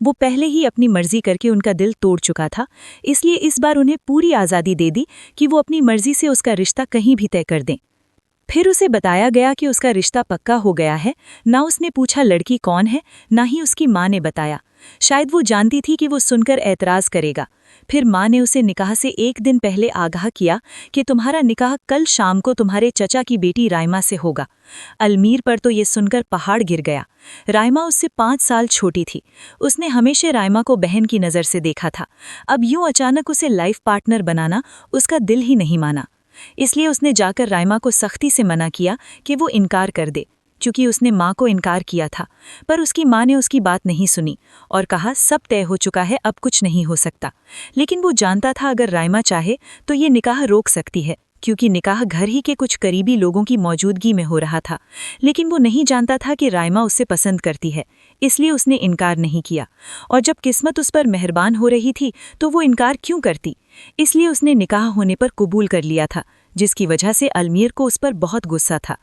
وہ پہلے ہی اپنی مرضی کر کے ان کا دل توڑ چکا تھا، اس لیے اس بار انہیں پوری آزادی دے دی کہ وہ اپنی مرضی سے اس کا رشتہ کہیں بھی طے کر دیں۔ پھر اسے بتایا گیا کہ اس کا رشتہ پکا ہو گیا ہے۔ نہ اس نے پوچھا لڑکی کون ہے، نہ ہی اس کی ماں نے بتایا۔ شاید وہ جانتی تھی کہ وہ سن کر اعتراض کرے گا۔ پھر ماں نے اسے نکاح سے 1 دن پہلے آگاہ کیا کہ تمہارا نکاح کل شام کو تمہارے چچا کی بیٹی رائما سے ہوگا۔ المیر پر تو یہ سن کر پہاڑ گر گیا۔ رائما اس سے 5 سال چھوٹی تھی۔ اس نے ہمیشہ رائما کو بہن کی نظر سے دیکھا تھا۔ اب یوں اچانک اسے لائف پارٹنر بنانا اس کا دل ہی نہیں مانا۔ اس لیے اس نے جا کر رائما کو سختی سے منع کیا کہ وہ انکار کر دے، چونکہ اس نے ماں کو انکار کیا تھا۔ پر اس کی ماں نے اس کی بات نہیں سنی اور کہا سب طے ہو چکا ہے، اب کچھ نہیں ہو سکتا۔ لیکن وہ جانتا تھا اگر رائما چاہے تو یہ نکاح روک سکتی ہے، کیونکہ نکاح گھر ہی کے کچھ قریبی لوگوں کی موجودگی میں ہو رہا تھا۔ لیکن وہ نہیں جانتا تھا کہ رائما اسے پسند کرتی ہے، اس لیے اس نے انکار نہیں کیا۔ اور جب قسمت اس پر مہربان ہو رہی تھی تو وہ انکار کیوں کرتی؟ اس لیے اس نے نکاح ہونے پر قبول کر لیا تھا، جس کی وجہ سے المیر کو اس پر بہت غصہ تھا۔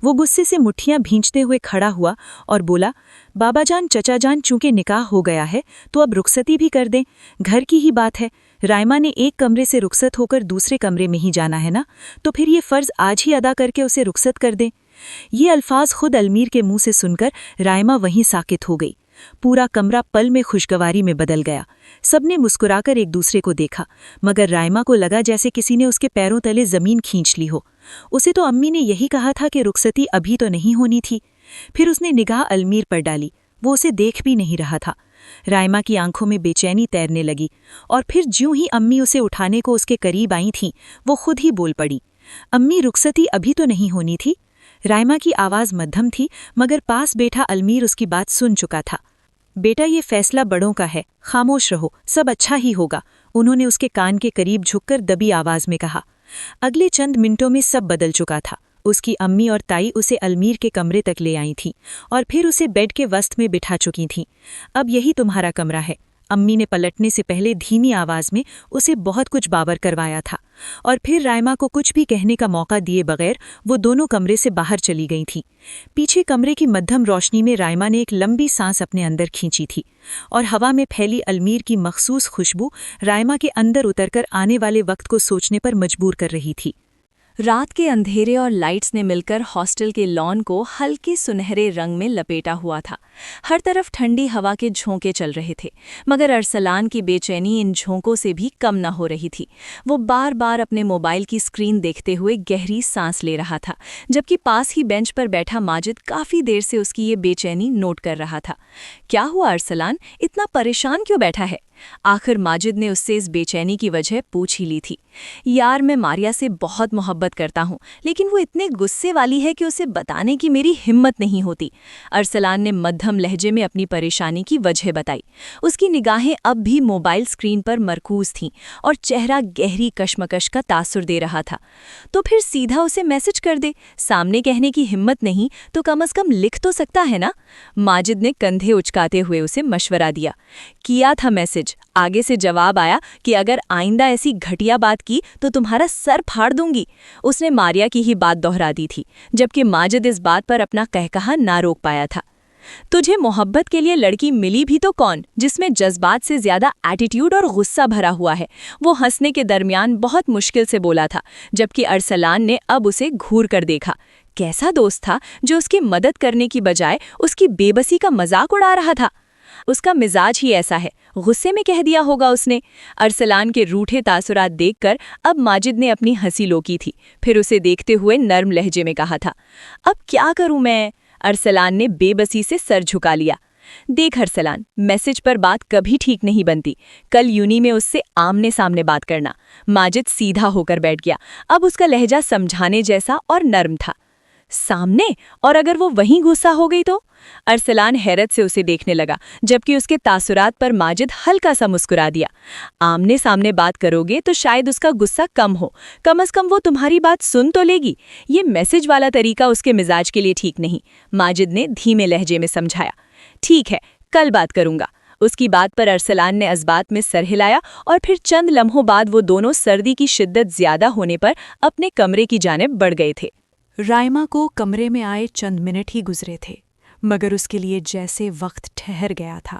وہ غصے سے مٹھیاں بھینچتے ہوئے کھڑا ہوا اور بولا، بابا جان، چچا جان، چونکہ نکاح ہو گیا ہے تو اب رخصتی بھی کر دیں، گھر کی ہی بات ہے۔ رائما نے ایک کمرے سے رخصت ہو کر دوسرے کمرے میں ہی جانا ہے نا، تو پھر یہ فرض آج ہی ادا کر کے اسے رخصت کر دیں۔ یہ الفاظ خود المیر کے منہ سے سن کر رائما وہیں ساکت ہو گئی۔ پورا کمرہ پل میں خوشگواری میں بدل گیا۔ سب نے مسکرا کر ایک دوسرے کو دیکھا، مگر رائما کو لگا جیسے کسی نے اس کے پیروں تلے زمین کھینچ لی ہو۔ اسے تو امی نے یہی کہا تھا کہ رخصتی ابھی تو نہیں ہونی تھی۔ پھر اس نے نگاہ المیر پر ڈالی، وہ اسے دیکھ بھی نہیں رہا تھا۔ رائما کی آنکھوں میں بے چینی تیرنے لگی، اور پھر جیوں ہی امی اسے اٹھانے کو اس کے قریب آئی تھیں، وہ خود ہی بول پڑی، امی رخصتی ابھی تو نہیں ہونی تھی۔ رائما کی آواز مدھم تھی، مگر پاس بیٹھا المیر اس کی بات سن چکا تھا۔ بیٹا، یہ فیصلہ بڑوں کا ہے، خاموش رہو، سب اچھا ہی ہوگا، انہوں نے اس کے کان کے قریب جھک کر دبی آواز میں کہا۔ اگلے چند منٹوں میں سب بدل چکا تھا۔ اس کی امی اور تائی اسے المیر کے کمرے تک لے آئی تھیں اور پھر اسے بیڈ کے وسط میں بٹھا چکی تھیں۔ اب یہی تمہارا کمرہ ہے، امی نے پلٹنے سے پہلے دھیمی آواز میں اسے بہت کچھ باور کروایا تھا، اور پھر رائما کو کچھ بھی کہنے کا موقع دیے بغیر وہ دونوں کمرے سے باہر چلی گئی تھیں۔ پیچھے کمرے کی مدھم روشنی میں رائما نے ایک لمبی سانس اپنے اندر کھینچی تھی، اور ہوا میں پھیلی المیر کی مخصوص خوشبو رائما کے اندر اتر کر آنے والے وقت کو سوچنے پر مجبور کر رہی تھی۔ رات کے اندھیرے اور لائٹس نے مل کر ہاسٹل کے لان کو ہلکے سنہرے رنگ میں لپیٹا ہوا تھا۔ ہر طرف ٹھنڈی ہوا کے جھونکے چل رہے تھے، مگر ارسلان کی بے چینی ان جھونکوں سے بھی کم نہ ہو رہی تھی۔ وہ بار بار اپنے موبائل کی اسکرین دیکھتے ہوئے گہری سانس لے رہا تھا، جبکہ پاس ہی بینچ پر بیٹھا ماجد کافی دیر سے اس کی یہ بے چینی نوٹ کر رہا تھا۔ کیا ہوا ارسلان، اتنا پریشان کیوں بیٹھا ہے؟ آخر ماجد نے اس سے اس بے چینی کی وجہ پوچھ ہی لی تھی۔ یار، میں ماریا سے بہت محبت کرتا ہوں، لیکن وہ اتنے غصے والی ہے کہ اسے بتانے کی میری ہمت نہیں ہوتی۔ ارسلان نے مدھم لہجے میں اپنی پریشانی کی وجہ بتائی۔ اس کی نگاہیں اب بھی موبائل سکرین پر مرکوز تھیں اور چہرہ گہری کشمکش کا تاثر دے رہا تھا۔ تو پھر سیدھا اسے میسج کر دے، سامنے کہنے کی ہمت نہیں تو کم از کم لکھ تو سکتا ہے نا؟ ماجد نے کندھے اچکاتے ہوئے اسے مشورہ دیا۔ کیا تھا میسج، آگے سے جواب آیا کہ اگر آئندہ ایسی گھٹیا بات کی تو تمہارا سر پھاڑ دوں گی۔ اس نے ماریا کی ہی بات دہرا دی تھی، جبکہ ماجد اس بات پر اپنا قہقہا نہ روک پایا تھا۔ تجھے محبت کے لیے لڑکی ملی بھی تو کون، جس میں جذبات سے زیادہ ایٹیٹیوڈ اور غصہ بھرا ہوا ہے؟ وہ ہنسنے کے درمیان بہت مشکل سے بولا تھا، جبکہ ارسلان نے اب اسے گھور کر دیکھا۔ کیسا دوست تھا جو اس کی مدد کرنے کی بجائے اس کی بے بسی کا مذاق اڑا رہا تھا؟ اس کا مزاج ہی ایسا ہے، غصے میں کہہ دیا ہوگا اس نے۔ ارسلان کے روٹھے تاثرات دیکھ کر اب ماجد نے اپنی ہنسی روکی تھی، پھر اسے دیکھتے ہوئے نرم لہجے میں کہا تھا، اب کیا کروں میں؟ ارسلان نے بے بسی سے سر جھکا لیا۔ دیکھ ارسلان، میسج پر بات کبھی ٹھیک نہیں بنتی، کل یونی میں اس سے آمنے سامنے بات کرنا۔ ماجد سیدھا ہو کر بیٹھ گیا، اب اس کا لہجہ سمجھانے جیسا اور نرم تھا۔ سامنے؟ اور اگر وہ وہیں غصہ ہو گئی تو؟ ارسلان حیرت سے اسے دیکھنے لگا، جبکہ اس کے تاثرات پر ماجد ہلکا سا مسکرا دیا۔ آمنے سامنے بات کرو گے تو شاید اس کا غصہ کم ہو، کم از کم وہ تمہاری بات سن تو لے گی۔ یہ میسج والا طریقہ اس کے مزاج کے لیے ٹھیک نہیں، ماجد نے دھیمے لہجے میں سمجھایا۔ ٹھیک ہے، کل بات کروں گا۔ اس کی بات پر ارسلان نے اسبات میں سر ہلایا، اور پھر چند لمحوں بعد وہ دونوں سردی کی شدت زیادہ ہونے پر اپنے کمرے کی جانب بڑھ گئے تھے۔ رائما کو کمرے میں آئے چند منٹ ہی گزرے تھے، مگر اس کے لیے جیسے وقت ٹھہر گیا تھا۔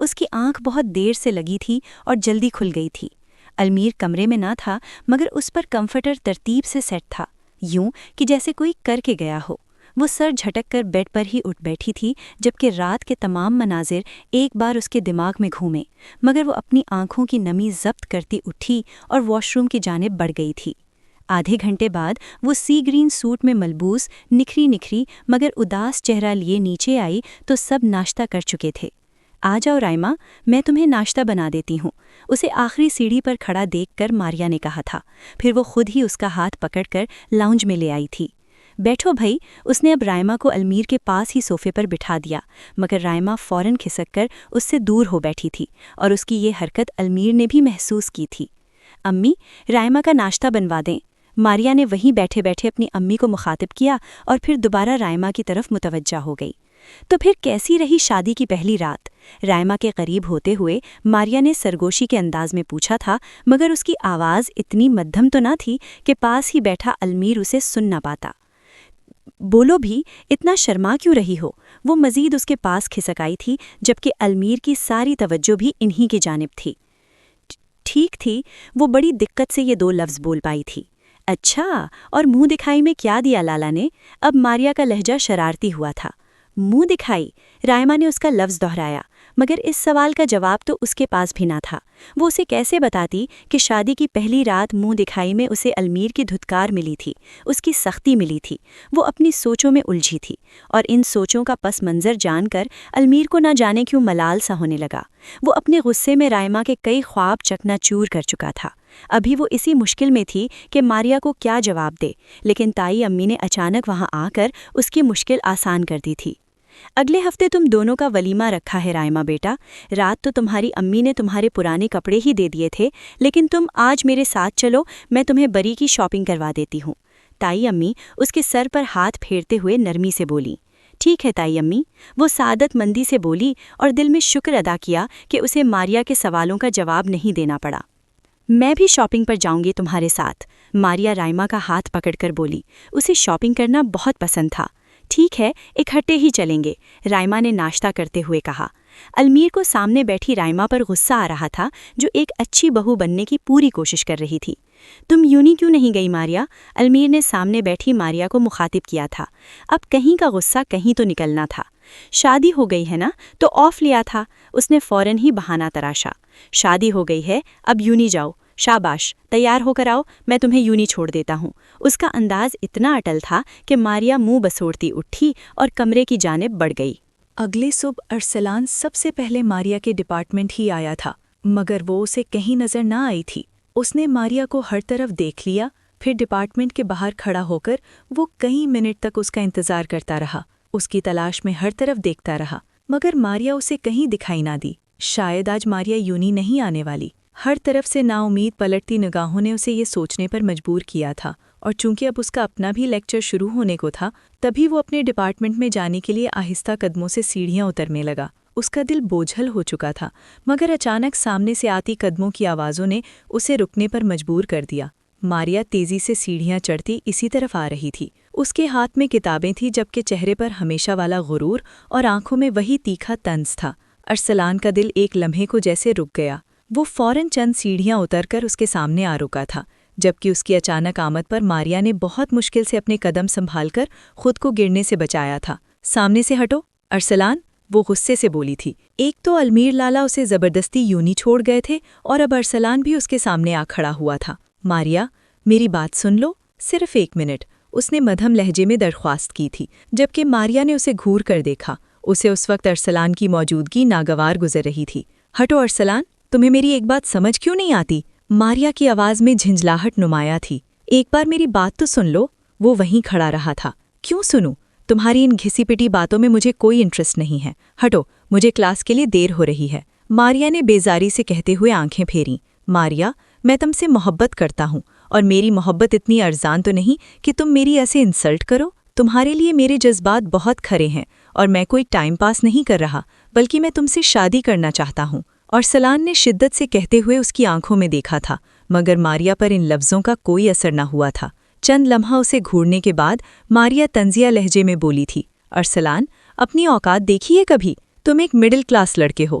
اس کی آنکھ بہت دیر سے لگی تھی اور جلدی کھل گئی تھی۔ المیر کمرے میں نہ تھا مگر اس پر کمفرٹر ترتیب سے سیٹ تھا، یوں کہ جیسے کوئی کر کے گیا ہو۔ وہ سر جھٹک کر بیڈ پر ہی اٹھ بیٹھی تھی جبکہ رات کے تمام مناظر ایک بار اس کے دماغ میں گھومے، مگر وہ اپنی آنکھوں کی نمی ضبط کرتی اٹھی اور واش روم کی جانب بڑھ گئی تھی۔ آدھے گھنٹے بعد وہ سی گرین سوٹ میں ملبوس نکھری مگر اداس چہرہ لیے نیچے آئی تو سب ناشتہ کر چکے تھے۔ آ جاؤ رائما، میں تمہیں ناشتہ بنا دیتی ہوں، اسے آخری سیڑھی پر کھڑا دیکھ کر ماریا نے کہا تھا۔ پھر وہ خود ہی اس کا ہاتھ پکڑ کر لاؤنج میں لے آئی تھی۔ بیٹھو بھائی، اس نے اب رائما کو المیر کے پاس ہی صوفے پر بٹھا دیا، مگر رائما فوراً کھسک کر اس سے دور ہو بیٹھی تھی اور اس کی یہ حرکت المیر نے بھی محسوس کی تھی۔ امی، رائما کا ناشتہ بنوا دیں۔ ماریا نے وہیں بیٹھے بیٹھے اپنی امی کو مخاطب کیا اور پھر دوبارہ رائما کی طرف متوجہ ہو گئی۔ تو پھر کیسی رہی شادی کی پہلی رات؟ رائما کے قریب ہوتے ہوئے ماریا نے سرگوشی کے انداز میں پوچھا تھا، مگر اس کی آواز اتنی مدھم تو نہ تھی کہ پاس ہی بیٹھا المیر اسے سن نہ پاتا۔ بولو بھی، اتنا شرما کیوں رہی ہو؟ وہ مزید اس کے پاس کھسک آئی تھی جبکہ المیر کی ساری توجہ بھی انہی کی جانب تھی۔ ٹھیک تھی، وہ بڑی دقت سے یہ دو لفظ بول پائی تھی۔ اچھا، اور منہ دکھائی میں کیا دیا لالا نے؟ اب ماریا کا لہجہ شرارتی ہوا تھا۔ منہ دکھائی؟ رائما نے اس کا لفظ دہرایا، مگر اس سوال کا جواب تو اس کے پاس بھی نہ تھا۔ وہ اسے کیسے بتاتی کہ شادی کی پہلی رات منہ دکھائی میں اسے المیر کی دھتکار ملی تھی، اس کی سختی ملی تھی۔ وہ اپنی سوچوں میں الجھی تھی اور ان سوچوں کا پس منظر جان کر المیر کو نہ جانے کیوں ملال سا ہونے لگا۔ وہ اپنے غصے میں رائما کے کئی خواب چکنا چور کر چکا تھا۔ ابھی وہ اسی مشکل میں تھی کہ ماریا کو کیا جواب دے، لیکن تائی امی نے اچانک وہاں آ کر اس کی مشکل آسان کر دی تھی۔ اگلے ہفتے تم دونوں کا ولیمہ رکھا ہے رائما بیٹا۔ رات تو تمہاری امی نے تمہارے پرانے کپڑے ہی دے دیے تھے، لیکن تم آج میرے ساتھ چلو، میں تمہیں بری کی شاپنگ کروا دیتی ہوں۔ تائی امی اس کے سر پر ہاتھ پھیرتے ہوئے نرمی سے بولی۔ ٹھیک ہے تائی امی، وہ سعادت مندی سے بولی اور دل میں شکر ادا کیا کہ اسے ماریا کے سوالوں کا جواب نہیں دینا پڑا۔ میں بھی شاپنگ پر جاؤں گی تمہارے ساتھ، ماریا رائما کا ہاتھ پکڑ کر بولی۔ اسے شاپنگ کرنا بہت پسند تھا۔ ٹھیک ہے، اکٹھے ہی چلیں گے، رائما نے ناشتہ کرتے ہوئے کہا۔ المیر کو سامنے بیٹھی رائما پر غصہ آ رہا تھا، جو ایک اچھی بہو بننے کی پوری کوشش کر رہی تھی۔ تم یونی کیوں نہیں گئی ماریا؟ المیر نے سامنے بیٹھی ماریا کو مخاطب کیا تھا۔ اب کہیں کا غصہ کہیں تو نکلنا تھا۔ شادی ہو گئی ہے نا، تو آف لیا تھا، اس نے فوراً ہی بہانہ تراشا۔ شادی ہو گئی ہے، اب یونی جاؤ، شاباش، تیار ہو کر آؤ، میں تمہیں یونی چھوڑ دیتا ہوں۔ اس کا انداز اتنا اٹل تھا کہ ماریا منہ بسوڑتی اٹھی اور کمرے کی جانب بڑھ گئی۔ اگلے صبح ارسلان سب سے پہلے ماریا کے ڈپارٹمنٹ ہی آیا تھا، مگر وہ اسے کہیں نظر نہ آئی تھی۔ اس نے ماریا کو ہر طرف دیکھ لیا، پھر ڈپارٹمنٹ کے باہر کھڑا ہو کر وہ کئی منٹ تک اس کا انتظار کرتا رہا، اس کی تلاش میں ہر طرف دیکھتا رہا، مگر ماریا اسے کہیں دکھائی نہ دی۔ شاید آج ماریا یونی نہیں آنے والی۔ ہر طرف سے نا امید پلٹتی نگاہوں نے اسے یہ سوچنے پر مجبور کیا تھا، اور چونکہ اب اس کا اپنا بھی لیکچر شروع ہونے کو تھا، تبھی وہ اپنے ڈپارٹمنٹ میں جانے کے لیے آہستہ قدموں سے سیڑھیاں اترنے لگا۔ اس کا دل بوجھل ہو چکا تھا، مگر اچانک سامنے سے آتی قدموں کی آوازوں نے اسے رکنے پر مجبور کر دیا۔ ماریا تیزی سے سیڑھیاں چڑھتی اسی طرف آ رہی تھی۔ اس کے ہاتھ میں کتابیں تھیں جبکہ چہرے پر ہمیشہ والا غرور اور آنکھوں میں وہی تیکھا طنز تھا۔ ارسلان کا دل ایک لمحے کو جیسے رک گیا۔ وہ فوراً چند سیڑھیاں اتر کر اس کے سامنے آ رکا تھا، جبکہ اس کی اچانک آمد پر ماریا نے بہت مشکل سے اپنے قدم سنبھال کر خود کو گرنے سے بچایا تھا۔ سامنے سے ہٹو ارسلان، وہ غصے سے بولی تھی۔ ایک تو المیر لالا اسے زبردستی یونی چھوڑ گئے تھے اور اب ارسلان بھی اس کے سامنے آ کھڑا ہوا تھا۔ ماریا، میری بات سن لو، صرف 1 منٹ، اس نے مدھم لہجے میں درخواست کی تھی، جبکہ ماریا نے اسے گھور کر دیکھا۔ اسے اس وقت ارسلان کی موجودگی ناگوار گزر رہی تھی۔ ہٹو ارسلان، تمہیں میری ایک بات سمجھ کیوں نہیں آتی؟ ماریا کی آواز میں جھنجھلاہٹ نمایاں تھی۔ ایک بار میری بات تو سن لو۔ وہ وہیں کھڑا رہا تھا۔ کیوں سنوں؟ تمہاری ان گھسی پٹی باتوں میں مجھے کوئی انٹرسٹ نہیں ہے۔ ہٹو، مجھے کلاس کے لیے دیر ہو رہی ہے، ماریا نے بیزاری سے کہتے ہوئے آنکھیں پھیریں۔ ماریا، میں تم سے محبت کرتا ہوں، اور میری محبت اتنی ارزان تو نہیں کہ تم میری ایسے انسلٹ کرو۔ تمہارے لیے میرے جذبات بہت کھرے ہیں، اور میں کوئی ٹائم پاس نہیں کر رہا، بلکہ میں تم سے شادی کرنا چاہتا ہوں۔ ارسلان نے شدت سے کہتے ہوئے اس کی آنکھوں میں دیکھا تھا، مگر ماریا پر ان لفظوں کا کوئی اثر نہ ہوا تھا۔ چند لمحہ اسے گھورنے کے بعد ماریا طنزیہ لہجے میں بولی تھی، ارسلان، اپنی اوقات دیکھی ہے کبھی؟ تم ایک مڈل کلاس لڑکے ہو،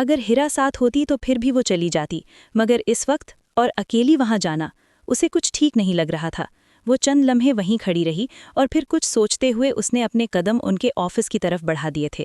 اگر ہیرا ساتھ ہوتی تو پھر بھی وہ چلی جاتی، مگر اس وقت اور اکیلی وہاں جانا اسے کچھ ٹھیک نہیں لگ رہا تھا۔ وہ چند لمحے وہیں کھڑی رہی اور پھر کچھ سوچتے ہوئے اس نے اپنے قدم ان کے آفس کی طرف بڑھا دیے تھے۔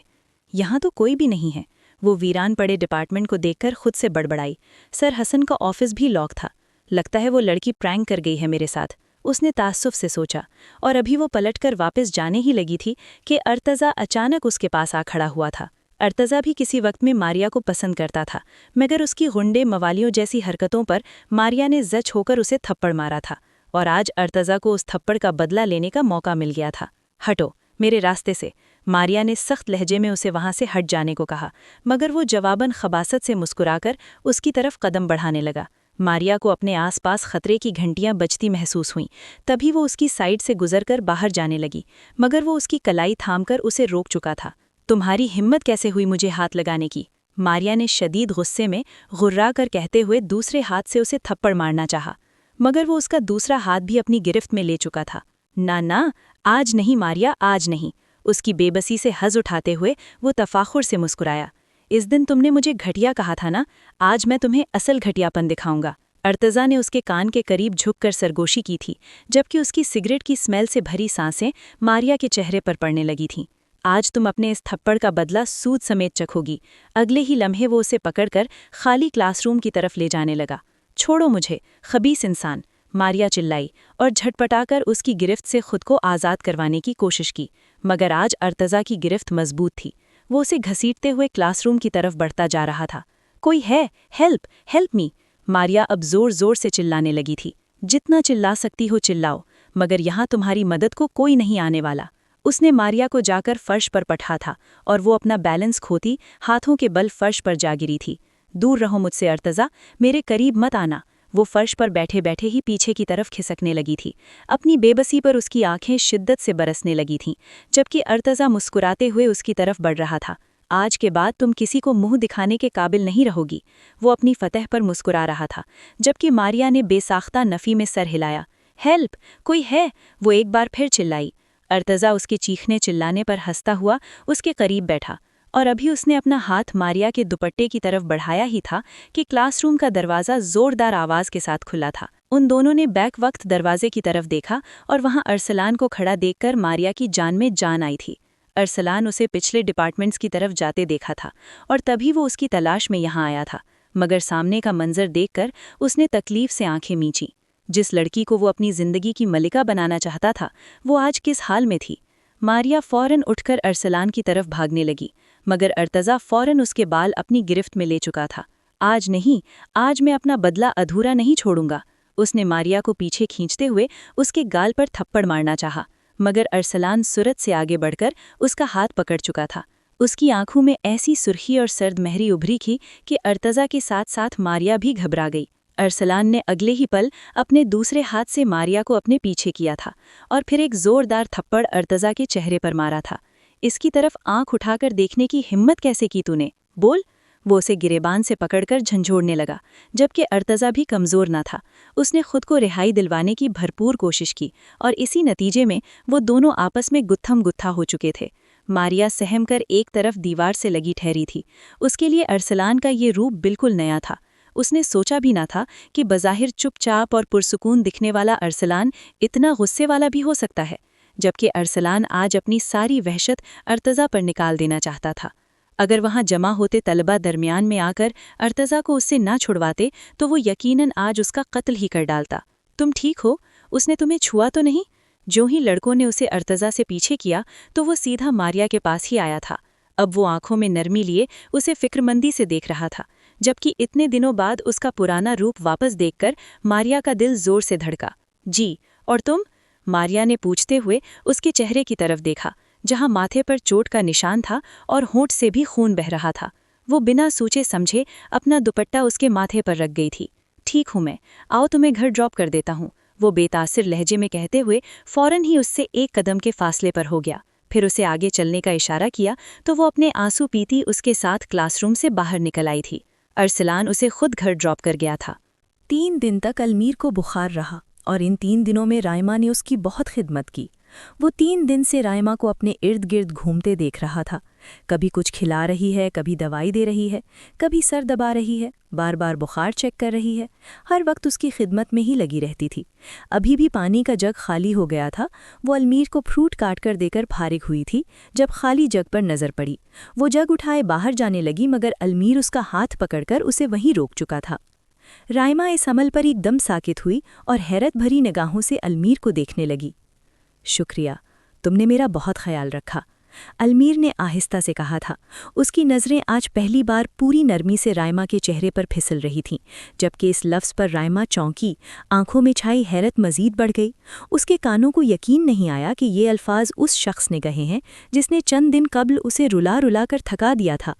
یہاں تو کوئی بھی نہیں ہے۔ وہ ویران پڑے ڈپارٹمنٹ کو دیکھ کر خود سے بڑبڑائی۔ سر حسن کا آفس بھی لاک تھا۔ لگتا ہے وہ لڑکی پرینک کر گئی ہے میرے ساتھ، اس نے تعصب سے سوچا، اور ابھی وہ پلٹ کر واپس جانے ہی لگی تھی کہ ارتضیٰ اچانک اس کے پاس آ کھڑا ہوا تھا۔ ارتضیٰ بھی کسی وقت میں ماریا کو پسند کرتا تھا، مگر اس کی غنڈے موالیوں جیسی حرکتوں پر ماریا نے زچ ہو کر اسے تھپڑ مارا تھا، اور آج ارتضیٰ کو اس تھپڑ کا بدلہ لینے کا موقع مل گیا تھا۔ ہٹو میرے راستے سے، ماریا نے سخت لہجے میں اسے وہاں سے ہٹ جانے کو کہا، مگر وہ جواباً خباثت سے مسکرا کر اس کی طرف قدم بڑھانے لگا۔ ماریا کو اپنے آس پاس خطرے کی گھنٹیاں بجتی محسوس ہوئیں، تبھی وہ اس کی سائڈ سے گزر کر باہر جانے لگی، مگر وہ اس کی کلائی تھام کر اسے روک چکا تھا۔ تمہاری ہمت کیسے ہوئی مجھے ہاتھ لگانے کی؟ ماریا نے شدید غصے میں غرا کر کہتے ہوئے دوسرے ہاتھ سے اسے تھپڑ مارنا چاہا، مگر وہ اس کا دوسرا ہاتھ بھی اپنی گرفت میں لے چکا تھا۔ نہ آج نہیں ماریا، آج نہیں، اس کی بے بسی سے ہنس اٹھاتے ہوئے وہ تفاخر سے مسکرایا۔ اس دن تم نے مجھے گھٹیا کہا تھا نا، آج میں تمہیں اصل گھٹیا پن دکھاؤں گا۔ ارتضیٰ نے اس کے کان کے قریب جھک کر سرگوشی کی تھی، جبکہ اس کی سگریٹ کی اسمیل سے بھری سانسیں ماریا کے چہرے پر پڑنے لگی تھیں۔ آج تم اپنے اس تھپڑ کا بدلہ سود سمیت چکھو گی۔ اگلے ہی لمحے وہ اسے پکڑ کر خالی کلاس روم کی طرف لے جانے لگا۔ چھوڑو مجھے، خبیث انسان، ماریا چلائی اور جھٹپٹا کر اس کی گرفت سے خود کو آزاد کروانے کی کوشش کی، مگر آج ارتضیٰ کی گرفت مضبوط تھی۔ وہ اسے گھسیٹتے ہوئے کلاس روم کی طرف بڑھتا جا رہا تھا۔ کوئی ہے، ہیلپ، ہیلپ می! ماریا اب زور زور سے چلانے لگی تھی۔ جتنا چلا سکتی ہو چلاؤ، مگر یہاں تمہاری مدد کو کوئی نہیں آنے والا۔ اس نے ماریا کو جا کر فرش پر پٹھا تھا اور وہ اپنا بیلنس کھوتی ہاتھوں کے بل فرش پر جا گری تھی۔ دور رہو مجھ سے ارتضیٰ، میرے قریب مت آنا۔ وہ فرش پر بیٹھے بیٹھے ہی پیچھے کی طرف کھسکنے لگی تھی۔ اپنی بے بسی پر اس کی آنکھیں شدت سے برسنے لگی تھیں، جبکہ ارتضیٰ مسکراتے ہوئے اس کی طرف بڑھ رہا تھا۔ آج کے بعد تم کسی کو منہ دکھانے کے قابل نہیں رہو گی، وہ اپنی فتح پر مسکرا رہا تھا، جبکہ ماریا نے بے ساختہ نفی میں سر ہلایا۔ ہیلپ، کوئی ہے، وہ ایک بار پھر چلائی۔ ارتضیٰ اس کے چیخنے چلانے پر ہنستا ہوا اس کے قریب بیٹھا، اور ابھی اس نے اپنا ہاتھ ماریا کے دوپٹے کی طرف بڑھایا ہی تھا کہ کلاس روم کا دروازہ زوردار آواز کے ساتھ کھلا تھا۔ ان دونوں نے بیک وقت دروازے کی طرف دیکھا اور وہاں ارسلان کو کھڑا دیکھ کر ماریا کی جان میں جان آئی تھی۔ ارسلان اسے پچھلے ڈپارٹمنٹس کی طرف جاتے دیکھا تھا اور تبھی وہ اس کی تلاش میں یہاں آیا تھا، مگر سامنے کا منظر دیکھ کر اس نے تکلیف سے آنکھیں میچیں۔ جس لڑکی کو وہ اپنی زندگی کی ملکہ بنانا چاہتا تھا، وہ آج کس حال میں تھی؟ ماریا فوراً اٹھ کر ارسلان کی طرف بھاگنے لگی، مگر ارتضیٰ فوراً اس کے بال اپنی گرفت میں لے چکا تھا۔ آج نہیں، آج میں اپنا بدلہ ادھورا نہیں چھوڑوں گا۔ اس نے ماریا کو پیچھے کھینچتے ہوئے اس کے گال پر تھپڑ مارنا چاہا، مگر ارسلان سرعت سے آگے بڑھ کر اس کا ہاتھ پکڑ چکا تھا۔ اس کی آنکھوں میں ایسی سرخی اور سرد مہری ابھری تھی کہ ارتضیٰ کے ساتھ ساتھ ماریا بھی گھبرا گئی۔ ارسلان نے اگلے ہی پل اپنے دوسرے ہاتھ سے ماریا کو اپنے پیچھے کیا تھا اور پھر ایک زوردار تھپڑ ارتضیٰ کے چہرے پر مارا تھا۔ اس کی طرف آنکھ اٹھا کر دیکھنے کی ہمت کیسے کی تو نے؟ بول! وہ اسے گریبان سے پکڑ کر جھنجھوڑنے لگا، جبکہ ارتضیٰ بھی کمزور نہ تھا۔ اس نے خود کو رہائی دلوانے کی بھرپور کوشش کی اور اسی نتیجے میں وہ دونوں آپس میں گتھم گتھا ہو چکے تھے۔ ماریا سہم کر ایک طرف دیوار سے لگی ٹھہری تھی۔ اس کے لیے ارسلان کا یہ روپ بالکل نیا تھا۔ اس نے سوچا بھی نہ تھا کہ بظاہر چپ چاپ اور پرسکون دکھنے والا ارسلان اتنا غصے والا بھی ہو سکتا ہے، جبکہ ارسلان آج اپنی ساری وحشت ارتضیٰ پر نکال دینا چاہتا تھا۔ اگر وہاں جمع ہوتے طلبہ درمیان میں آ کر ارتضیٰ کو اس سے نہ چھڑواتے تو وہ یقیناً آج اس کا قتل ہی کر ڈالتا۔ تم ٹھیک ہو؟ اس نے تمہیں چھوا تو نہیں؟ جو ہی لڑکوں نے اسے ارتضیٰ سے پیچھے کیا تو وہ سیدھا ماریا کے پاس ہی آیا تھا۔ اب وہ آنکھوں میں نرمی لیے اسے فکرمندی سے دیکھ رہا تھا، جبکہ اتنے دنوں بعد اس کا پرانا روپ واپس دیکھ کر ماریا کا دل زور سے دھڑکا۔ جی، اور تم؟ ماریا نے پوچھتے ہوئے اس کے چہرے کی طرف دیکھا، جہاں ماتھے پر چوٹ کا نشان تھا اور ہونٹ سے بھی خون بہہ رہا تھا۔ وہ بنا سوچے سمجھے اپنا دوپٹہ اس کے ماتھے پر رکھ گئی تھی۔ ٹھیک ہوں میں، آؤ تمہیں گھر ڈراپ کر دیتا ہوں، وہ بے تاثر لہجے میں کہتے ہوئے فوراً ہی اس سے ایک قدم کے فاصلے پر ہو گیا۔ پھر اسے آگے چلنے کا اشارہ کیا تو وہ اپنے آنسو پیتی اس کے ساتھ کلاس روم سے باہر نکل آئی تھی۔ ارسلان اسے خود گھر ڈراپ کر گیا تھا۔ 3 دن تک المیر کو بخار رہا اور ان 3 دنوں میں رائما نے اس کی بہت خدمت کی۔ وہ 3 دن سے رائما کو اپنے ارد گرد گھومتے دیکھ رہا تھا۔ کبھی کچھ کھلا رہی ہے، کبھی دوائی دے رہی ہے، کبھی سر دبا رہی ہے، بار بار بخار چیک کر رہی ہے، ہر وقت اس کی خدمت میں ہی لگی رہتی تھی۔ ابھی بھی پانی کا جگ خالی ہو گیا تھا، وہ المیر کو فروٹ کاٹ کر دے کر فارغ ہوئی تھی جب خالی جگ پر نظر پڑی۔ وہ جگ اٹھائے باہر جانے لگی مگر المیر اس کا ہاتھ پکڑ کر اسے وہیں روک چکا تھا۔ رائما اس عمل پر ایک دم ساکت ہوئی اور حیرت بھری نگاہوں سے المیر کو دیکھنے لگی۔ شکریہ، تم نے میرا بہت خیال رکھا، المیر نے آہستہ سے کہا تھا۔ اس کی نظریں آج پہلی بار پوری نرمی سے رائما کے چہرے پر پھسل رہی تھیں، جبکہ اس لفظ پر رائما چونکی، آنکھوں میں چھائی حیرت مزید بڑھ گئی۔ اس کے کانوں کو یقین نہیں آیا کہ یہ الفاظ اس شخص نے کہے ہیں جس نے چند دن قبل اسے رلا رلا کر تھکا دیا تھا۔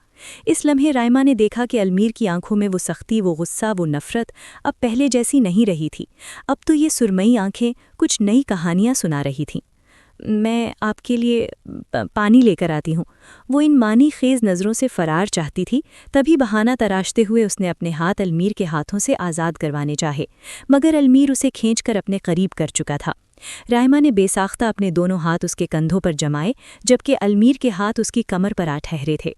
اس لمحے رائما نے دیکھا کہ المیر کی آنکھوں میں وہ سختی، وہ غصہ، وہ نفرت اب پہلے جیسی نہیں رہی تھی۔ اب تو یہ سرمئی آنکھیں کچھ نئی کہانیاں سنا رہی تھیں۔ میں آپ کے لیے پانی لے کر آتی ہوں۔ وہ ان معنی خیز نظروں سے فرار چاہتی تھی، تبھی بہانہ تراشتے ہوئے اس نے اپنے ہاتھ المیر کے ہاتھوں سے آزاد کروانے چاہے، مگر المیر اسے کھینچ کر اپنے قریب کر چکا تھا۔ رائما نے بے ساختہ اپنے دونوں ہاتھ اس کے کندھوں پر جمائے، جبکہ المیر کے ہاتھ اس کی کمر پر آ ٹھہرے تھے۔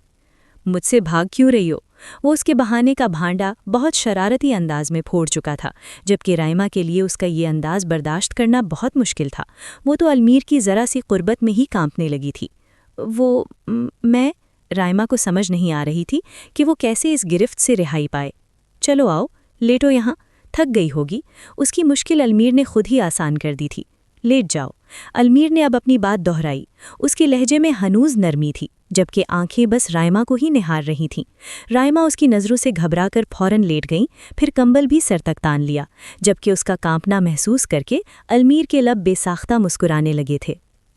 مجھ سے بھاگ کیوں رہی ہو؟ وہ اس کے بہانے کا بھانڈا بہت شرارتی انداز میں پھوڑ چکا تھا، جبکہ رائما کے لیے اس کا یہ انداز برداشت کرنا بہت مشکل تھا۔ وہ تو المیر کی ذرا سی قربت میں ہی کانپنے لگی تھی۔ میں رائما کو سمجھ نہیں آ رہی تھی کہ وہ کیسے اس گرفت سے رہائی پائے۔ چلو آؤ، لیٹو یہاں، تھک گئی ہوگی۔ اس کی مشکل المیر نے خود ہی آسان کر دی تھی۔ لیٹ جاؤ۔ المیر نے اب اپنی بات دہرائی۔ اس کے لہجے میں ہنوز نرمی تھی، جبکہ آنکھیں بس رائما کو ہی نہار رہی تھیں۔ رائما اس کی نظروں سے گھبرا کر فوراً لیٹ گئیں، پھر کمبل بھی سر تک تان لیا، جبکہ اس کا کانپنا محسوس کر کے المیر کے لب بے ساختہ مسکرانے لگے تھے۔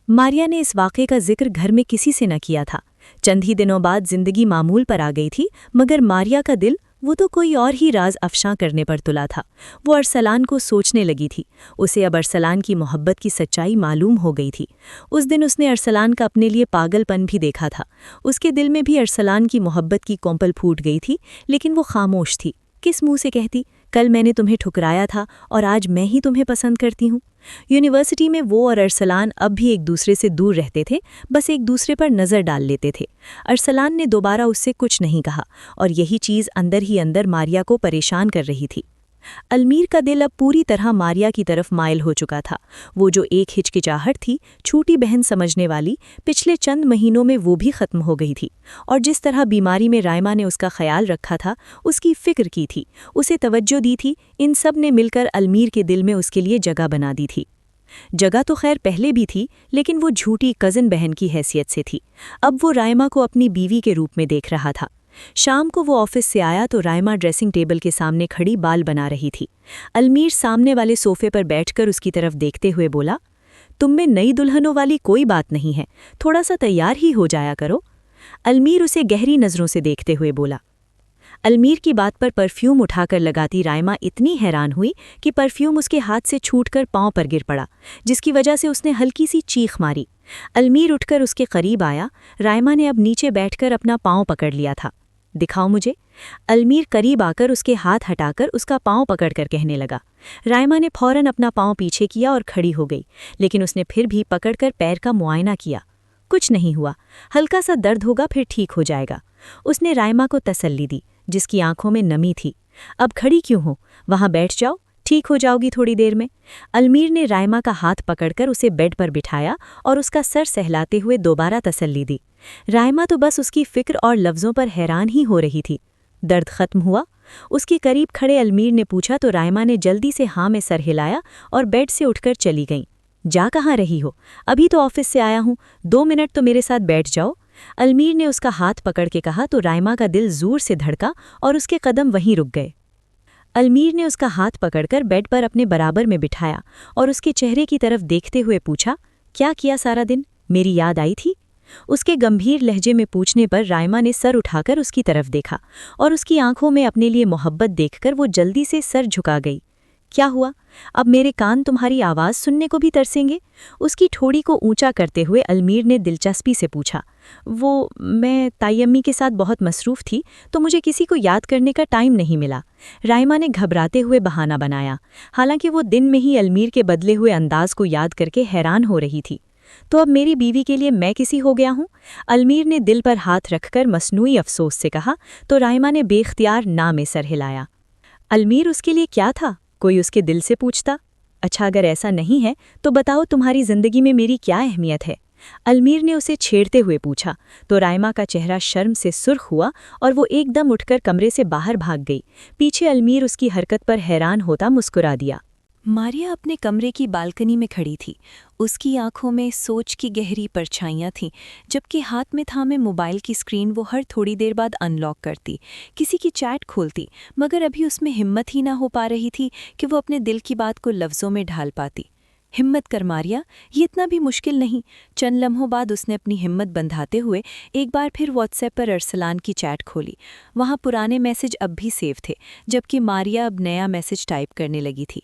ماریا نے اس واقعے کا ذکر گھر میں کسی سے نہ کیا تھا۔ چند ہی دنوں بعد زندگی معمول پر آ گئی تھی، مگر ماریا کا دل وہ تو کوئی اور ہی راز افشاں کرنے پر تلا تھا۔ وہ ارسلان کو سوچنے لگی تھی۔ اسے اب ارسلان کی محبت کی سچائی معلوم ہو گئی تھی۔ اس دن اس نے ارسلان کا اپنے لیے پاگل پن بھی دیکھا تھا۔ اس کے دل میں بھی ارسلان کی محبت کی کونپل پھوٹ گئی تھی، لیکن وہ خاموش تھی۔ کس منہ سے کہتی، کل میں نے تمہیں ٹھکرایا تھا اور آج میں ہی تمہیں پسند کرتی ہوں۔ یونیورسٹی میں وہ اور ارسلان اب بھی ایک دوسرے سے دور رہتے تھے، بس ایک دوسرے پر نظر ڈال لیتے تھے۔ ارسلان نے دوبارہ اس سے کچھ نہیں کہا، اور یہی چیز اندر ہی اندر ماریا کو پریشان کر رہی تھی۔ المیر کا دل اب پوری طرح ماریا کی طرف مائل ہو چکا تھا۔ وہ جو ایک ہچکچاہٹ تھی، چھوٹی بہن سمجھنے والی، پچھلے چند مہینوں میں وہ بھی ختم ہو گئی تھی، اور جس طرح بیماری میں رائما نے اس کا خیال رکھا تھا، اس کی فکر کی تھی، اسے توجہ دی تھی، ان سب نے مل کر المیر کے دل میں اس کے لیے جگہ بنا دی تھی۔ جگہ تو خیر پہلے بھی تھی، لیکن وہ جھوٹی کزن بہن کی حیثیت سے تھی۔ اب وہ رائما کو اپنی بیوی کے روپ میں دیکھ رہا تھا۔ شام کو وہ آفس سے آیا تو رائما ڈریسنگ ٹیبل کے سامنے کھڑی بال بنا رہی تھی۔ المیر سامنے والے صوفے پر بیٹھ کر اس کی طرف دیکھتے ہوئے بولا، تم میں نئی دلہنوں والی کوئی بات نہیں ہے، تھوڑا سا تیار ہی ہو جایا کرو۔ المیر اسے گہری نظروں سے دیکھتے ہوئے بولا۔ المیر کی بات پر پرفیوم اٹھا کر لگاتی رائما اتنی حیران ہوئی کہ پرفیوم اس کے ہاتھ سے چھوٹ کر پاؤں پر گر پڑا، جس کی وجہ سے اس نے ہلکی سی چیخ ماری۔ المیر اٹھ کر اس کے قریب آیا۔ رائما نے اب نیچے بیٹھ کر اپنا پاؤں پکڑ لیا تھا۔ دکھاؤ مجھے۔ المیر قریب آ کر اس کے ہاتھ ہٹا کر اس کا پاؤں پکڑ کر کہنے لگا۔ رائما نے فوراً اپنا پاؤں پیچھے کیا اور کھڑی ہو گئی، لیکن اس نے پھر بھی پکڑ کر پیر کا معائنہ کیا۔ کچھ نہیں ہوا، ہلکا سا درد ہوگا، پھر ٹھیک ہو جائے گا۔ اس نے رائما کو تسلی دی، جس کی آنکھوں میں نمی تھی۔ اب کھڑی کیوں ہو؟ وہاں بیٹھ جاؤ، ٹھیک ہو جاؤ گی تھوڑی دیر میں۔ المیر نے رائما کا ہاتھ پکڑ کر اسے بیڈ پر بٹھایا اور اس کا سر سہلاتے ہوئے دوبارہ تسلی دی۔ رائما تو بس اس کی فکر اور لفظوں پر حیران ہی ہو رہی تھی۔ درد ختم ہوا؟ اس کے قریب کھڑے المیر نے پوچھا تو رائما نے جلدی سے ہاں میں سر ہلایا اور بیڈ سے اٹھ کر چلی گئیں۔ جا کہاں رہی ہو؟ ابھی تو آفس سے آیا ہوں، 2 منٹ تو میرے ساتھ بیٹھ جاؤ۔ المیر نے اس کا ہاتھ پکڑ کے کہا تو رائما کا دل زور سے دھڑکا اور اس کے قدم وہیں رک گئے۔ المیر نے اس کا ہاتھ پکڑ کر بیڈ پر اپنے برابر میں بٹھایا اور اس کے چہرے کی طرف دیکھتے ہوئے پوچھا، کیا کیا سارا دن؟ میری یاد آئی تھی؟ اس کے گمبھیر لہجے میں پوچھنے پر رائما نے سر اٹھا کر اس کی طرف دیکھا اور اس کی آنکھوں میں اپنے لیے محبت دیکھ کر وہ جلدی سے سر جھکا گئی۔ کیا ہوا؟ اب میرے کان تمہاری آواز سننے کو بھی ترسیں گے؟ اس کی ٹھوڑی کو اونچا کرتے ہوئے المیر نے دلچسپی سے پوچھا۔ میں تائی امی کے ساتھ بہت مصروف تھی تو مجھے کسی کو یاد کرنے کا ٹائم نہیں ملا۔ رائما نے گھبراتے ہوئے بہانہ بنایا، حالانکہ وہ دن میں ہی المیر کے بدلے ہوئے انداز کو یاد کر کے حیران ہو رہی تھی۔ تو اب میری بیوی کے لیے میں کسی ہو گیا ہوں؟ المیر نے دل پر ہاتھ رکھ کر مصنوعی افسوس سے کہا تو رائما نے بے اختیار نہ میں سر ہلایا۔ المیر اس کے لیے کیا تھا؟ کوئی اس کے دل سے پوچھتا؟ اچھا اگر ایسا نہیں ہے تو بتاؤ تمہاری زندگی میں میری کیا اہمیت ہے؟ المیر نے اسے چھیڑتے ہوئے پوچھا تو رائما کا چہرہ شرم سے سرخ ہوا اور وہ ایک دم اٹھ کر کمرے سے باہر بھاگ گئی۔ پیچھے المیر اس کی حرکت پر حیران ہوتا مسکرا دیا۔ ماریا اپنے کمرے کی بالکنی میں کھڑی تھی۔ اس کی آنکھوں میں سوچ کی گہری پرچھائیاں تھیں، جبکہ ہاتھ میں تھامے موبائل کی اسکرین وہ ہر تھوڑی دیر بعد ان لاک کرتی، کسی کی چیٹ کھولتی، مگر ابھی اس میں ہمت ہی نہ ہو پا رہی تھی کہ وہ اپنے دل کی بات کو لفظوں میں ڈھال پاتی۔ ہمت کر ماریا، یہ اتنا بھی مشکل نہیں۔ چند لمحوں بعد اس نے اپنی ہمت بندھاتے ہوئے ایک بار پھر واٹس ایپ پر ارسلان کی چیٹ کھولی۔ وہاں پرانے میسج اب بھی سیو تھے، جبکہ ماریا اب نیا میسج ٹائپ کرنے لگی تھی۔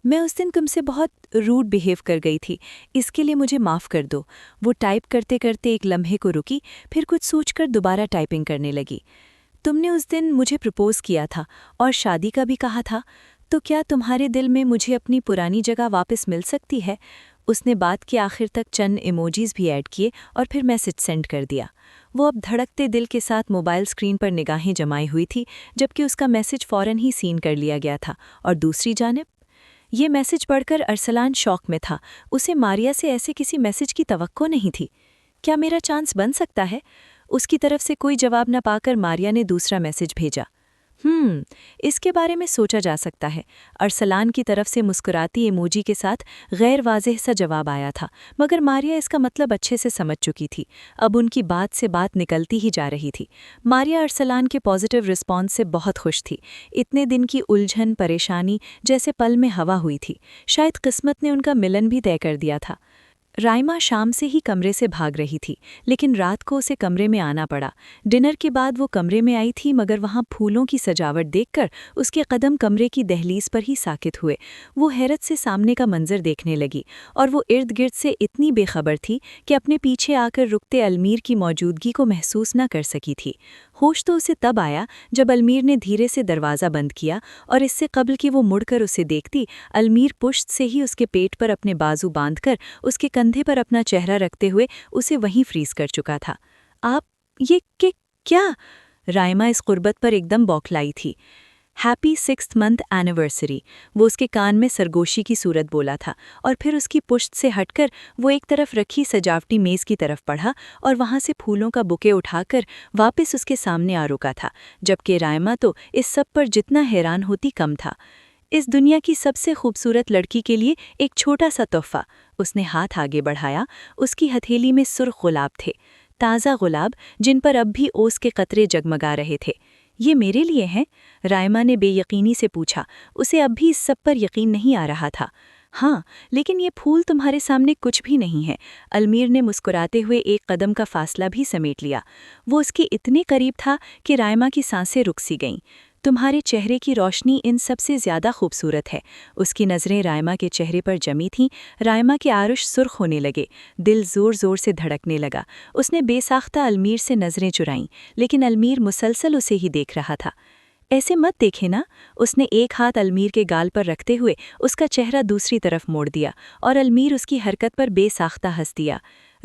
میں اس دن تم سے بہت روڈ بیہیو کر گئی تھی، اس کے لیے مجھے معاف کر دو۔ وہ ٹائپ کرتے کرتے ایک لمحے کو رکی، پھر کچھ سوچ کر دوبارہ ٹائپنگ کرنے لگی۔ تم نے اس دن مجھے پرپوز کیا تھا اور شادی کا بھی کہا تھا، تو کیا تمہارے دل میں مجھے اپنی پرانی جگہ واپس مل سکتی ہے؟ اس نے بات کے آخر تک چند ایموجیز بھی ایڈ کیے اور پھر میسج سینڈ کر دیا۔ وہ اب دھڑکتے دل کے ساتھ موبائل اسکرین پر نگاہیں جمائی ہوئی تھی، جبکہ اس کا میسج فوراً ہی سین کر لیا گیا تھا۔ اور دوسری جانب یہ میسج پڑھ کر ارسلان شوق میں تھا۔ اسے ماریا سے ایسے کسی میسج کی توقع نہیں تھی۔ کیا میرا چانس بن سکتا ہے؟ اس کی طرف سے کوئی جواب نہ پا کر ماریا نے دوسرا میسج بھیجا۔ اس کے بارے میں سوچا جا سکتا ہے۔ ارسلان کی طرف سے مسکراتی ایموجی کے ساتھ غیر واضح سا جواب آیا تھا، مگر ماریا اس کا مطلب اچھے سے سمجھ چکی تھی۔ اب ان کی بات سے بات نکلتی ہی جا رہی تھی۔ ماریا ارسلان کے پازیٹیو رسپانس سے بہت خوش تھی۔ اتنے دن کی الجھن، پریشانی جیسے پل میں ہوا ہوئی تھی۔ شاید قسمت نے ان کا ملن بھی طے کر دیا تھا۔ رائما شام سے ہی کمرے سے بھاگ رہی تھی، لیکن رات کو اسے کمرے میں آنا پڑا۔ ڈنر کے بعد وہ کمرے میں آئی تھی، مگر وہاں پھولوں کی سجاوٹ دیکھ کر اس کے قدم کمرے کی دہلیز پر ہی ساکت ہوئے۔ وہ حیرت سے سامنے کا منظر دیکھنے لگی، اور وہ ارد گرد سے اتنی بے خبر تھی کہ اپنے پیچھے آ کر رکتے المیر کی موجودگی کو محسوس نہ کر سکی تھی۔ ہوش تو اسے تب آیا جب المیر نے دھیرے سے دروازہ بند کیا، اور اس سے قبل کہ وہ مڑ کر اسے دیکھتی، المیر پشت سے ہی اس کے پیٹ پر اپنے بازو باندھ کر اس کے کندھے پر اپنا چہرہ رکھتے ہوئے اسے وہیں فریز کر چکا تھا۔ آپ یہ کیا؟ رائما اس قربت پر ایک دم بوکھلائی تھی۔ ہیپی 6th منتھ اینیورسری، وہ اس کے کان میں سرگوشی کی صورت بولا تھا، اور پھر اس کی پشت سے ہٹ کر وہ ایک طرف رکھی سجاوٹی میز کی طرف پڑھا اور وہاں سے پھولوں کا بکے اٹھا کر واپس اس کے سامنے آ رکا تھا، جبکہ رائما تو اس سب پر جتنا حیران ہوتی کم تھا۔ اس دنیا کی سب سے خوبصورت لڑکی کے لیے ایک چھوٹا سا تحفہ۔ اس نے ہاتھ آگے بڑھایا۔ اس کی ہتھیلی میں سرخ گلاب تھے، تازہ گلاب جن پر اب بھی اوس کے قطرے جگمگا رہے تھے۔ یہ میرے لیے ہیں؟ رائما نے بے یقینی سے پوچھا۔ اسے اب بھی اس سب پر یقین نہیں آ رہا تھا۔ ہاں، لیکن یہ پھول تمہارے سامنے کچھ بھی نہیں ہے۔ المیر نے مسکراتے ہوئے ایک قدم کا فاصلہ بھی سمیٹ لیا۔ وہ اس کے اتنے قریب تھا کہ رائما کی سانسیں رک سی گئیں۔ تمہارے چہرے کی روشنی ان سب سے زیادہ خوبصورت ہے۔ اس کی نظریں رائما کے چہرے پر جمی تھیں۔ رائما کے آرش سرخ ہونے لگے، دل زور زور سے دھڑکنے لگا۔ اس نے بے ساختہ المیر سے نظریں چرائیں، لیکن المیر مسلسل اسے ہی دیکھ رہا تھا۔ ایسے مت دیکھے نا، اس نے ایک ہاتھ المیر کے گال پر رکھتے ہوئے اس کا چہرہ دوسری طرف موڑ دیا، اور المیر اس کی حرکت پر بے ساختہ ہنس دیا۔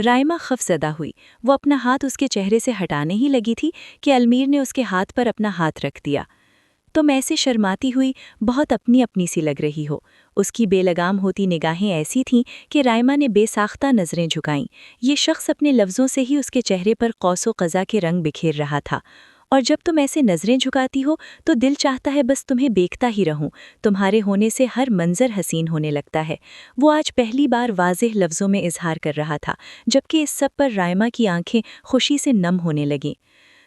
رائما خوفزدہ ہوئی۔ وہ اپنا ہاتھ اس کے چہرے سے ہٹانے ہی لگی تھی کہ المیر نے اس کے ہاتھ پر اپنا ہاتھ رکھ دیا۔ تم ایسے شرماتی ہوئی بہت اپنی اپنی سی لگ رہی ہو۔ اس کی بے لگام ہوتی نگاہیں ایسی تھیں کہ رائما نے بے ساختہ نظریں جھکائیں۔ یہ شخص اپنے لفظوں سے ہی اس کے چہرے پر قوس و قزح کے رنگ بکھیر رہا تھا۔ اور جب تم ایسے نظریں جھکاتی ہو تو دل چاہتا ہے بس تمہیں دیکھتا ہی رہوں۔ تمہارے ہونے سے ہر منظر حسین ہونے لگتا ہے۔ وہ آج پہلی بار واضح لفظوں میں اظہار کر رہا تھا، جبکہ اس سب پر رائما کی آنکھیں خوشی سے نم ہونے لگیں۔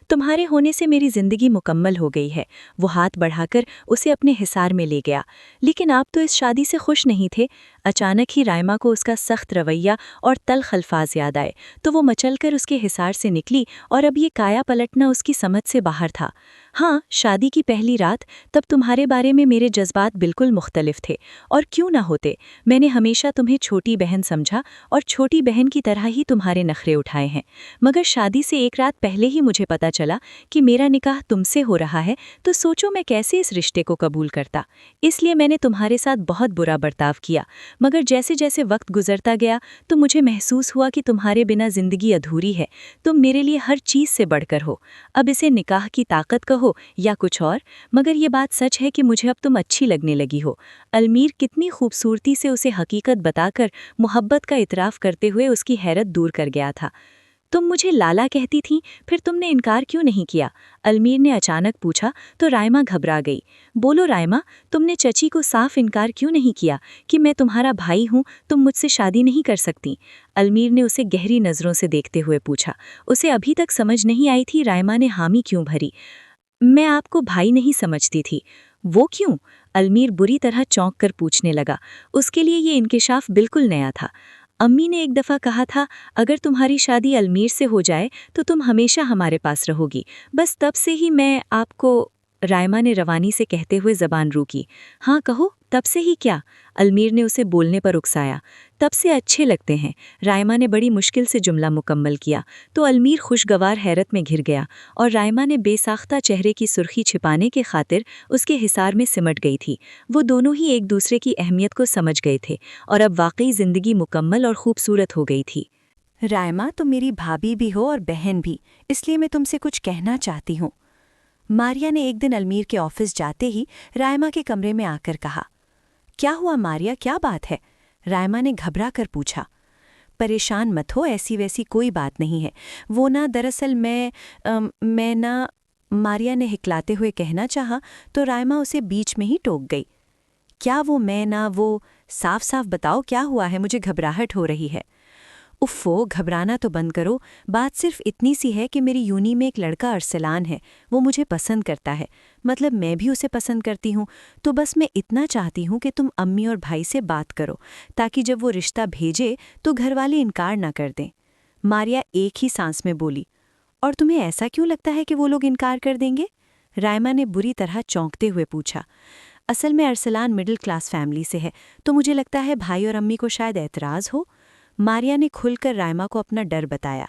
تمہارے ہونے سے میری زندگی مکمل ہو گئی ہے۔ وہ ہاتھ بڑھا کر اسے اپنے حصار میں لے گیا۔ لیکن آپ تو اس شادی سے خوش نہیں تھے۔ اچانک ہی رائما کو اس کا سخت رویہ اور تلخ الفاظ یاد آئے، تو وہ مچل کر اس کے حصار سے نکلی، اور اب یہ کایا پلٹنا اس کی سمجھ سے باہر تھا۔ ہاں، شادی کی پہلی رات، تب تمہارے بارے میں میرے جذبات بالکل مختلف تھے، اور کیوں نہ ہوتے۔ میں نے ہمیشہ تمہیں چھوٹی بہن سمجھا، اور چھوٹی بہن کی طرح ہی تمہارے نخرے اٹھائے ہیں۔ مگر شادی سے ایک رات پہلے ہی مجھے پتا چلا کہ میرا نکاح تم سے ہو رہا ہے، تو سوچو میں کیسے اس رشتے کو قبول کرتا۔ اس لیے میں نے تمہارے ساتھ بہت برا برتاؤ کیا، مگر جیسے جیسے وقت گزرتا گیا تو مجھے محسوس ہوا کہ تمہارے بنا زندگی ادھوری ہے، تم میرے لیے ہر چیز سے بڑھ کر ہو۔ اب اسے نکاح کی طاقت کہو یا کچھ اور، مگر یہ بات سچ ہے کہ مجھے اب تم اچھی لگنے لگی ہو۔ المیر کتنی خوبصورتی سے اسے حقیقت بتا کر محبت کا اعتراف کرتے ہوئے اس کی حیرت دور کر گیا تھا۔ تم مجھے لالا کہتی تھیں، پھر تم نے انکار کیوں نہیں کیا؟ المیر نے اچانک پوچھا تو رائما گھبرا گئی۔ بولو رائما، تم نے چچی کو صاف انکار کیوں نہیں کیا کہ میں تمہارا بھائی ہوں، تم مجھ سے شادی نہیں کر سکتی؟ المیر نے اسے گہری نظروں سے دیکھتے ہوئے پوچھا۔ اسے ابھی تک سمجھ نہیں آئی تھی رائما نے حامی کیوں بھری۔ میں آپ کو بھائی نہیں سمجھتی تھی۔ وہ کیوں؟ المیر بری طرح چونک کر پوچھنے لگا۔ اس کے لیے یہ انکشاف بالکل نیا تھا۔ امی نے ایک دفعہ کہا تھا، اگر تمہاری شادی المیر سے ہو جائے تو تم ہمیشہ ہمارے پاس رہو گی، بس تب سے ہی میں آپ کو، رائما نے روانی سے کہتے ہوئے زبان روکی۔ ہاں کہو، تب سے ہی کیا؟ المیر نے اسے بولنے پر اکسایا۔ تب سے اچھے لگتے ہیں، رائما نے بڑی مشکل سے جملہ مکمل کیا تو المیر خوشگوار حیرت میں گھر گیا اور رائما نے بے ساختہ چہرے کی سرخی چھپانے کے خاطر اس کے حصار میں سمٹ گئی تھی۔ وہ دونوں ہی ایک دوسرے کی اہمیت کو سمجھ گئے تھے اور اب واقعی زندگی مکمل اور خوبصورت ہو گئی تھی۔ رائما، تم میری بھابھی بھی ہو اور بہن بھی، اس لیے میں تم سے کچھ کہنا چاہتی ہوں۔ ماریا نے ایک دن المیر کے آفس جاتے ہی رائما کے کمرے میں آ کر کہا۔ کیا ہوا ماریا، کیا بات ہے؟ رائما نے گھبرا کر پوچھا۔ پریشان مت ہو، ایسی ویسی کوئی بات نہیں ہے، وہ دراصل میں ماریا نے ہکلاتے ہوئے کہنا چاہا تو رائما اسے بیچ میں ہی ٹوک گئی۔ کیا وہ صاف صاف بتاؤ کیا ہوا ہے، مجھے گھبراہٹ ہو رہی ہے۔ افو، گھبرانا تو بند کرو، بات صرف اتنی سی ہے کہ میری یونی میں ایک لڑکا ارسلان ہے، وہ مجھے پسند کرتا ہے، مطلب میں بھی اسے پسند کرتی ہوں، تو بس میں اتنا چاہتی ہوں کہ تم امی اور بھائی سے بات کرو تاکہ جب وہ رشتہ بھیجے تو گھر والے انکار نہ کر دیں۔ ماریا ایک ہی سانس میں بولی۔ اور تمہیں ایسا کیوں لگتا ہے کہ وہ لوگ انکار کر دیں گے؟ رائما نے بری طرح چونکتے ہوئے پوچھا۔ اصل میں ارسلان مڈل کلاس فیملی سے ہے، تو مجھے لگتا ہے بھائی اور امی کو شاید اعتراض ہو۔ ماریا نے کھل کر رائما کو اپنا ڈر بتایا۔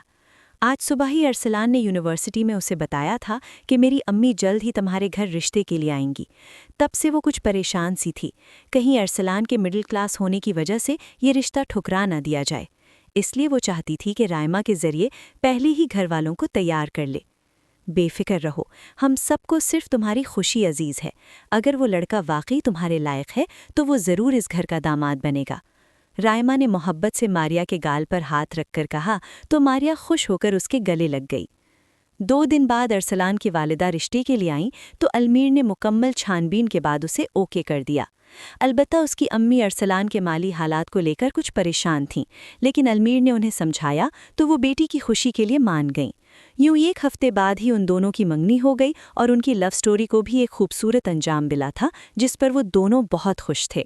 آج صبح ہی ارسلان نے یونیورسٹی میں اسے بتایا تھا کہ میری امی جلد ہی تمہارے گھر رشتے کے لیے آئیں گی۔ تب سے وہ کچھ پریشان سی تھی، کہیں ارسلان کے مڈل کلاس ہونے کی وجہ سے یہ رشتہ ٹھکرا نہ دیا جائے، اس لیے وہ چاہتی تھی کہ رائما کے ذریعے پہلے ہی گھر والوں کو تیار کر لے۔ بے فکر رہو، ہم سب کو صرف تمہاری خوشی عزیز ہے، اگر وہ لڑکا واقعی تمہارے لائق ہے تو وہ ضرور اس گھر کا داماد بنے گا۔ رائما نے محبت سے ماریا کے گال پر ہاتھ رکھ کر کہا تو ماریا خوش ہو کر اس کے گلے لگ گئی۔ 2 دن بعد ارسلان کی والدہ رشتے کے لیے آئیں تو المیر نے مکمل چھان بین کے بعد اسے اوکے کر دیا۔ البتہ اس کی امی ارسلان کے مالی حالات کو لے کر کچھ پریشان تھیں، لیکن المیر نے انہیں سمجھایا تو وہ بیٹی کی خوشی کے لیے مان گئیں۔ یوں 1 ہفتے بعد ہی ان دونوں کی منگنی ہو گئی اور ان کی لو سٹوری کو بھی ایک خوبصورت انجام ملا تھا جس پر وہ دونوں بہت خوش تھے۔